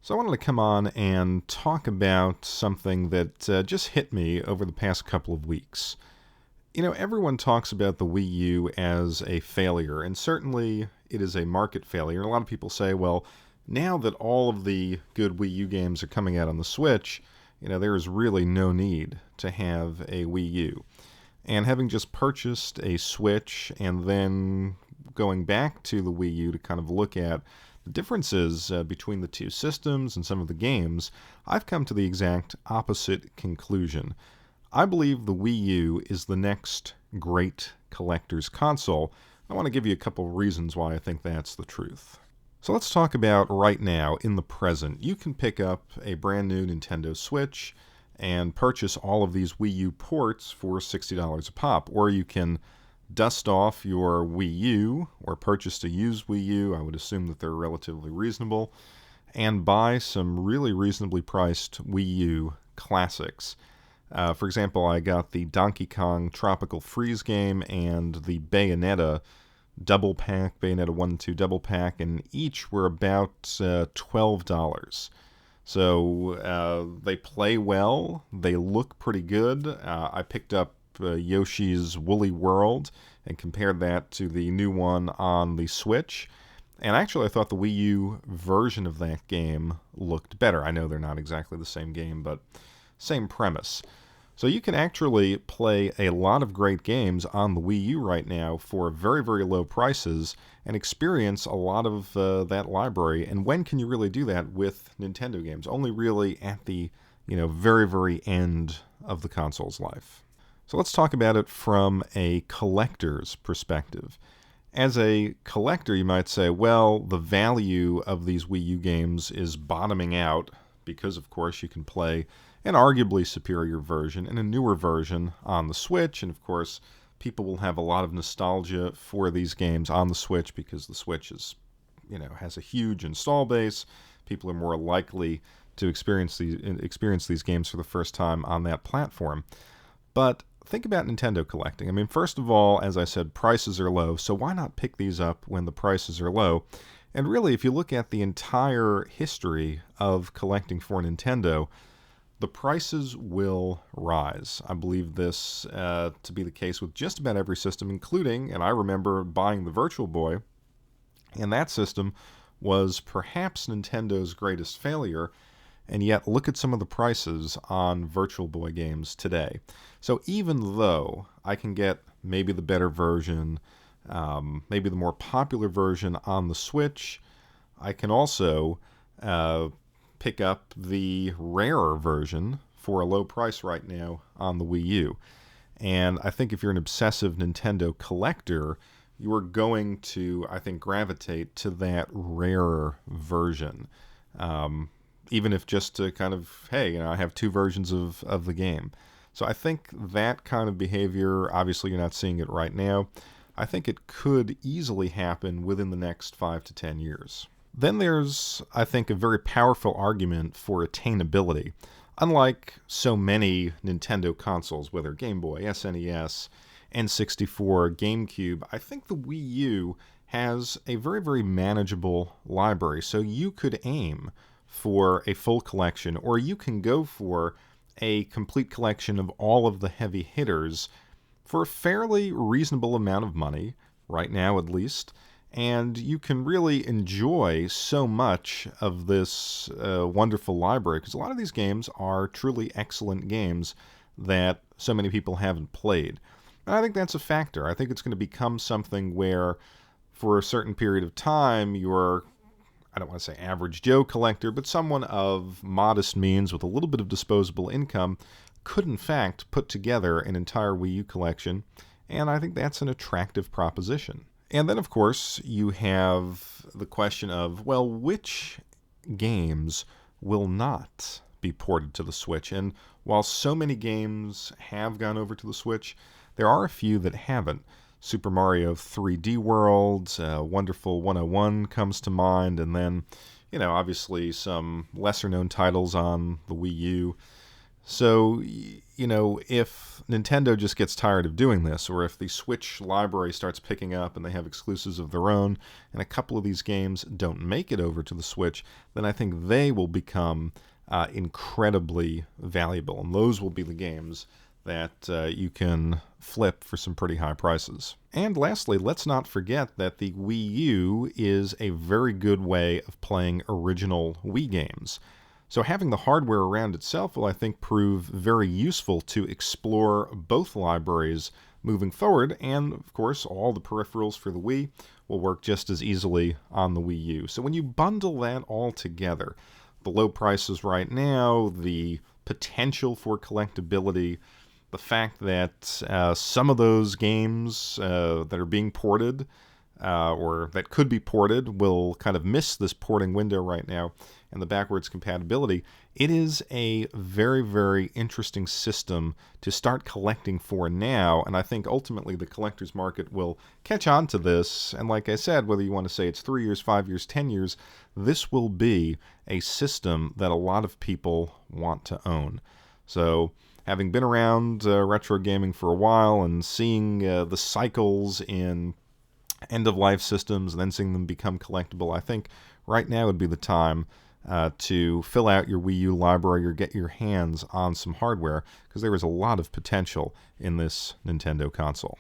So I wanted to come on and talk about something that just hit me over the past couple of weeks. Everyone talks about the Wii U as a failure, and certainly it is a market failure. A lot of people say, well, now that all of the good Wii U games are coming out on the Switch, there is really no need to have a Wii U. And having just purchased a Switch and then going back to the Wii U to kind of look at the differences between the two systems and some of the games, I've come to the exact opposite conclusion. I believe the Wii U is the next great collector's console. I want to give you a couple reasons why I think that's the truth. So let's talk about right now, in the present. You can pick up a brand new Nintendo Switch and purchase all of these Wii U ports for $60 a pop, or you can dust off your Wii U or purchase a used Wii U. I would assume that they're relatively reasonable, and buy some really reasonably priced Wii U classics. For example, I got the Donkey Kong Tropical Freeze game and the Bayonetta double pack, Bayonetta 1 and 2 double pack, and each were about $12. So they play well, they look pretty good. I picked up Yoshi's Woolly World and compared that to the new one on the Switch. And actually, I thought the Wii U version of that game looked better. I know they're not exactly the same game, but same premise. So you can actually play a lot of great games on the Wii U right now for very, very low prices and experience a lot of that library. And when can you really do that with Nintendo games? Only really at the very, very end of the console's life. So let's talk about it from a collector's perspective. As a collector, you might say, well, the value of these Wii U games is bottoming out because, of course, you can play an arguably superior version and a newer version on the Switch. And, of course, people will have a lot of nostalgia for these games on the Switch because the Switch has a huge install base. People are more likely to experience these games for the first time on that platform. But think about Nintendo collecting. I mean, first of all, as I said, prices are low, so why not pick these up when the prices are low? And really, if you look at the entire history of collecting for Nintendo, the prices will rise. I believe this to be the case with just about every system, including, and I remember buying the Virtual Boy, and that system was perhaps Nintendo's greatest failure. And yet, look at some of the prices on Virtual Boy games today. So even though I can get maybe the better version, maybe the more popular version on the Switch, I can also pick up the rarer version for a low price right now on the Wii U. And I think if you're an obsessive Nintendo collector, you are going to, I think, gravitate to that rarer version. Even if just to kind of, hey, I have two versions of the game. So I think that kind of behavior, obviously you're not seeing it right now, I think it could easily happen within the next 5 to 10 years. Then there's, I think, a very powerful argument for attainability. Unlike so many Nintendo consoles, whether Game Boy, SNES, N64, GameCube, I think the Wii U has a very, very manageable library. So you could aim for a full collection, or you can go for a complete collection of all of the heavy hitters for a fairly reasonable amount of money, right now at least, and you can really enjoy so much of this wonderful library, because a lot of these games are truly excellent games that so many people haven't played. And I think that's a factor. I think it's going to become something where, for a certain period of time, you're, I don't want to say average Joe collector, but someone of modest means with a little bit of disposable income could in fact put together an entire Wii U collection, and I think that's an attractive proposition. And then, of course, you have the question of, well, which games will not be ported to the Switch? And while so many games have gone over to the Switch, there are a few that haven't. Super Mario 3D World, Wonderful 101 comes to mind, and then, obviously some lesser-known titles on the Wii U. So, if Nintendo just gets tired of doing this, or if the Switch library starts picking up and they have exclusives of their own, and a couple of these games don't make it over to the Switch, then I think they will become incredibly valuable. And those will be the games that you can flip for some pretty high prices. And lastly, let's not forget that the Wii U is a very good way of playing original Wii games. So having the hardware around itself will, I think, prove very useful to explore both libraries moving forward. And, of course, all the peripherals for the Wii will work just as easily on the Wii U. So when you bundle that all together, the low prices right now, the potential for collectability, the fact that some of those games that are being ported or that could be ported will kind of miss this porting window right now, and the backwards compatibility, it is a very, very interesting system to start collecting for now, and I think ultimately the collector's market will catch on to this, and like I said, whether you want to say it's 3 years, 5 years, 10 years, this will be a system that a lot of people want to own. So, having been around retro gaming for a while and seeing the cycles in end-of-life systems and then seeing them become collectible, I think right now would be the time to fill out your Wii U library or get your hands on some hardware, because there is a lot of potential in this Nintendo console.